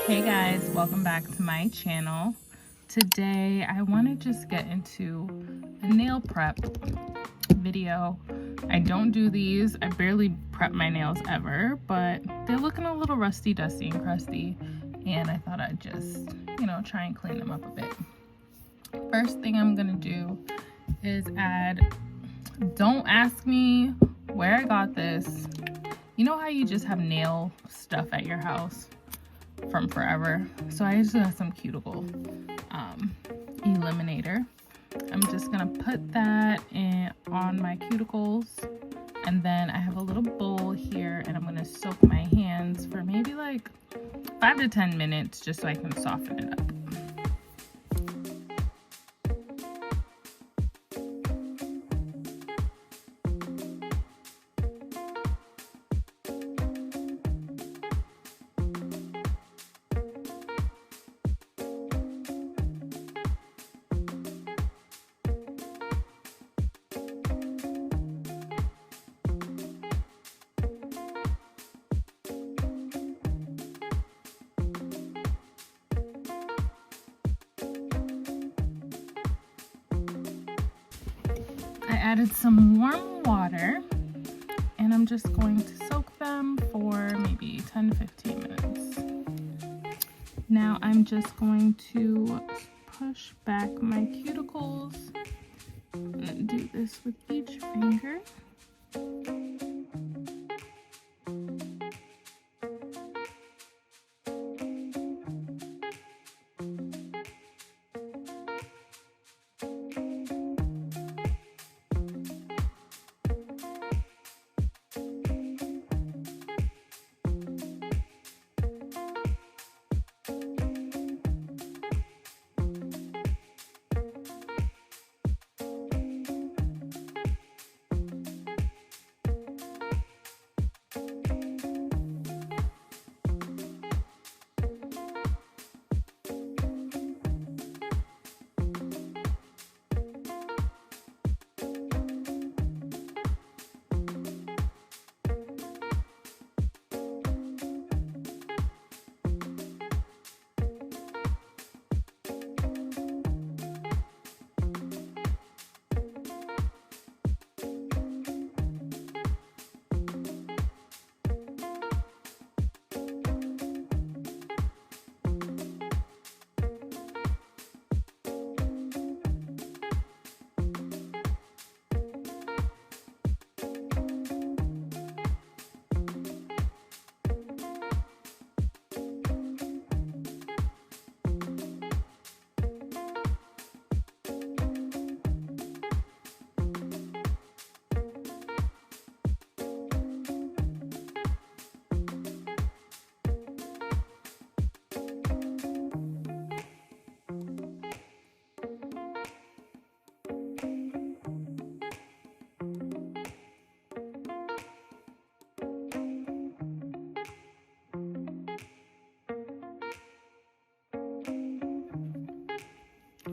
Hey guys, welcome back to my channel. Today I want to just get into a nail prep video. I don't do these, I barely prep my nails ever, but they're looking a little rusty, dusty, and crusty, and I thought I'd just, try and clean them up a bit. First thing I'm gonna do is don't ask me where I got this. You know how you just have nail stuff at your house from forever? So I just got some cuticle eliminator. I'm just gonna put that on my cuticles, and then I have a little bowl here, and I'm gonna soak my hands for maybe like 5 to 10 minutes just so I can soften it up. I added some warm water, and I'm just going to soak them for maybe 10 to 15 minutes. Now I'm just going to push back my cuticles and do this with each finger.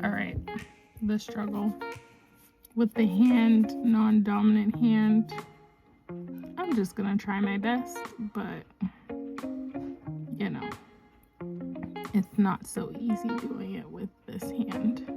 All right, the struggle with the non-dominant hand. I'm just gonna try my best, but it's not so easy doing it with this hand.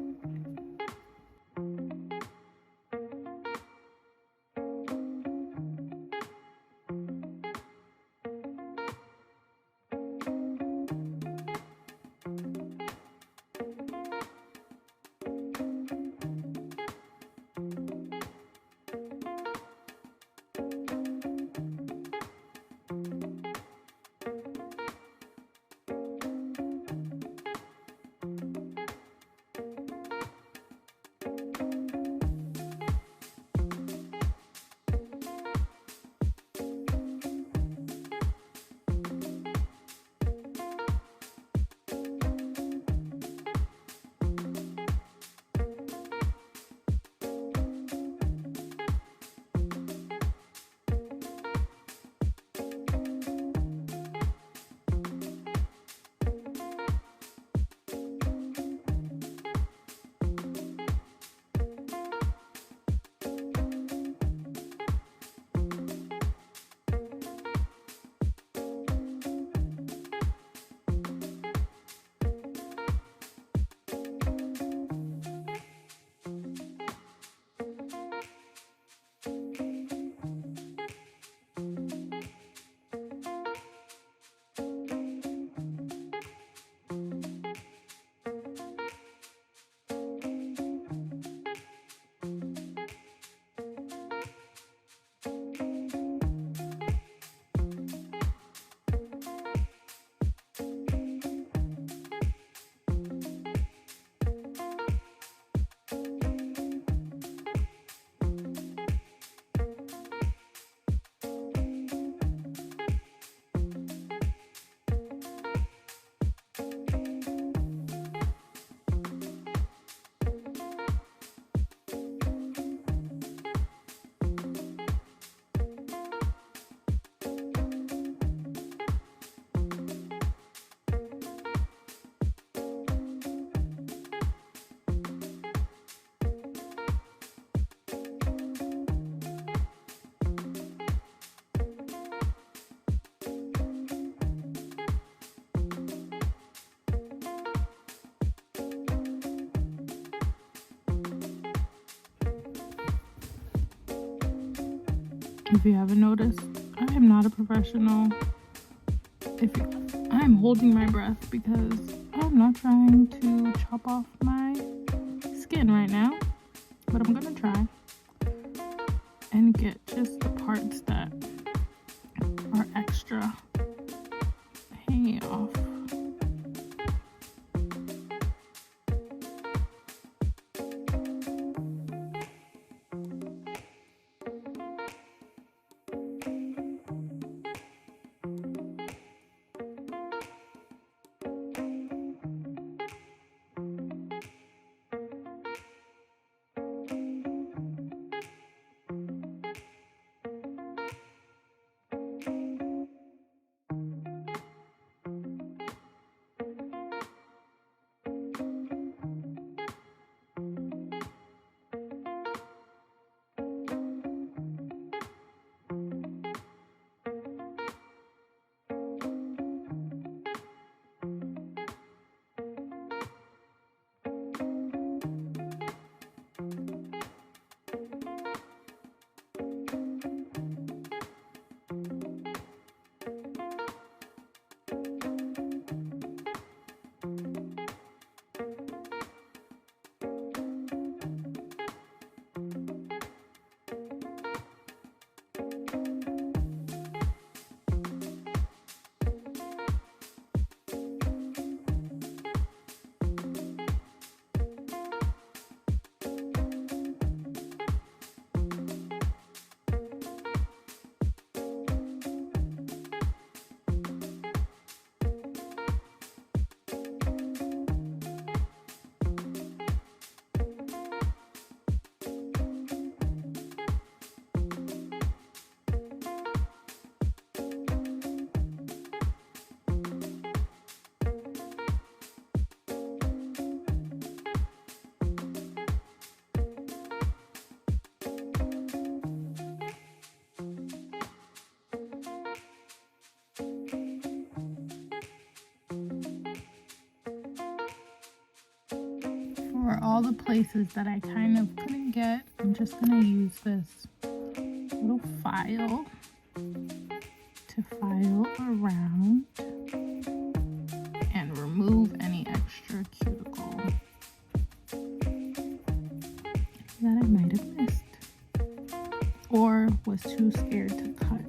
If you haven't noticed, I am not a professional. I'm holding my breath because I'm not trying to chop off my skin right now, but I'm gonna try and get just the parts that are extra hanging off. For all the places that I kind of couldn't get, I'm just gonna use this little file to file around and remove any extra cuticle that I might have missed or was too scared to cut.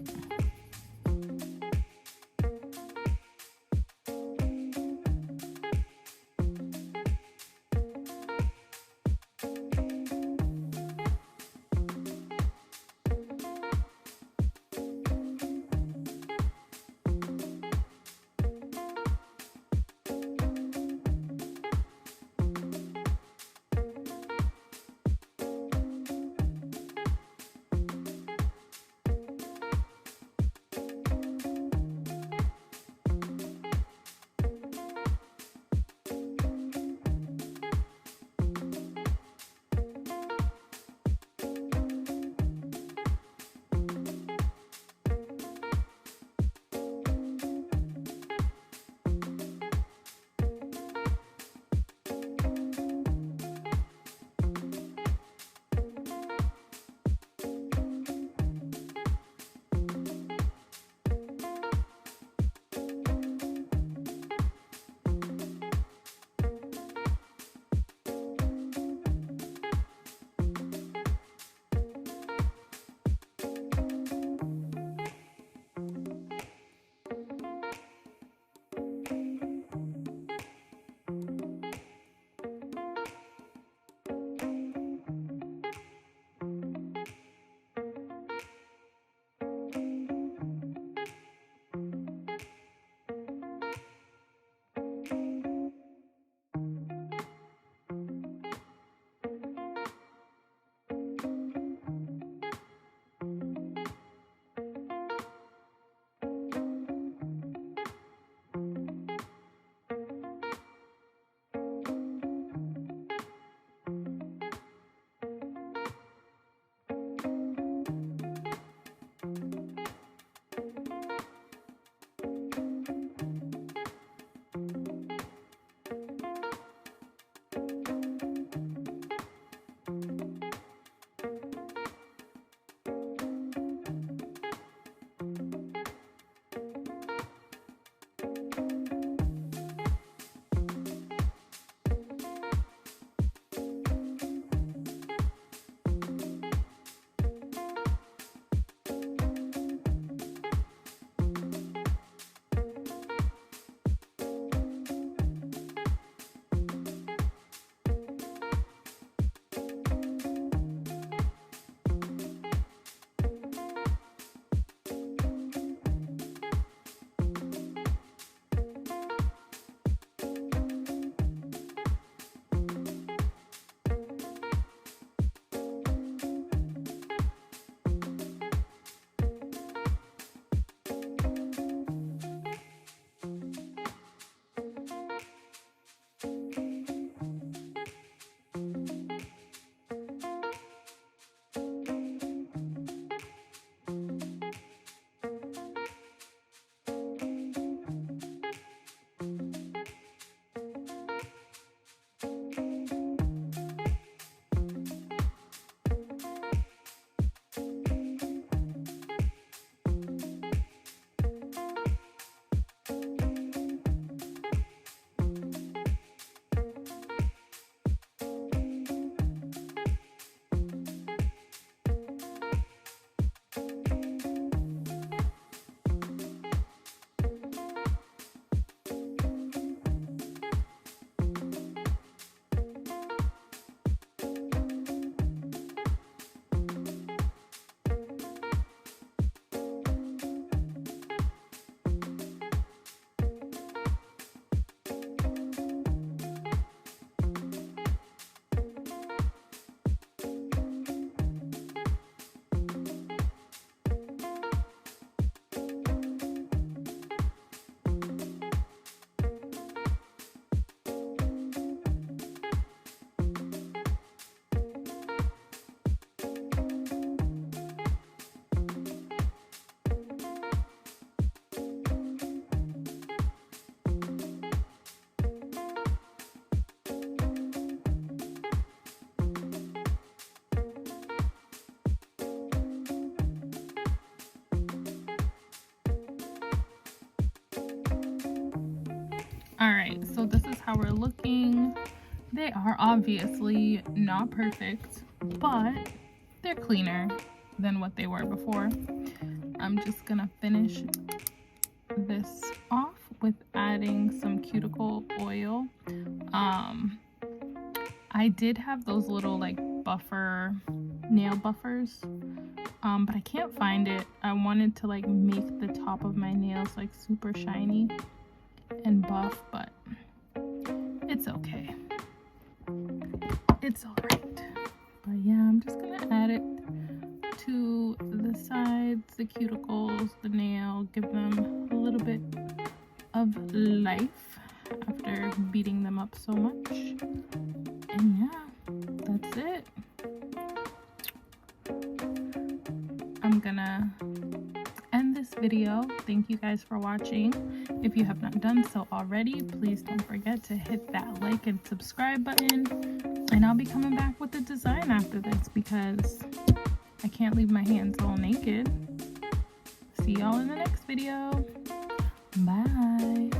All right, so this is how we're looking. They are obviously not perfect, but they're cleaner than what they were before. I'm just gonna finish this off with adding some cuticle oil. I did have those little like nail buffers, but I can't find it. I wanted to like make the top of my nails like super shiny and buff, but it's okay. It's all right. But yeah, I'm just gonna add it to the sides, the cuticles, the nail, give them a little bit of life after beating them up so much. And yeah, that's it. I'm gonna end this video. Thank you guys for watching. If you have not done so already, please don't forget to hit that like and subscribe button. And I'll be coming back with a design after this because I can't leave my hands all naked. See y'all in the next video. Bye.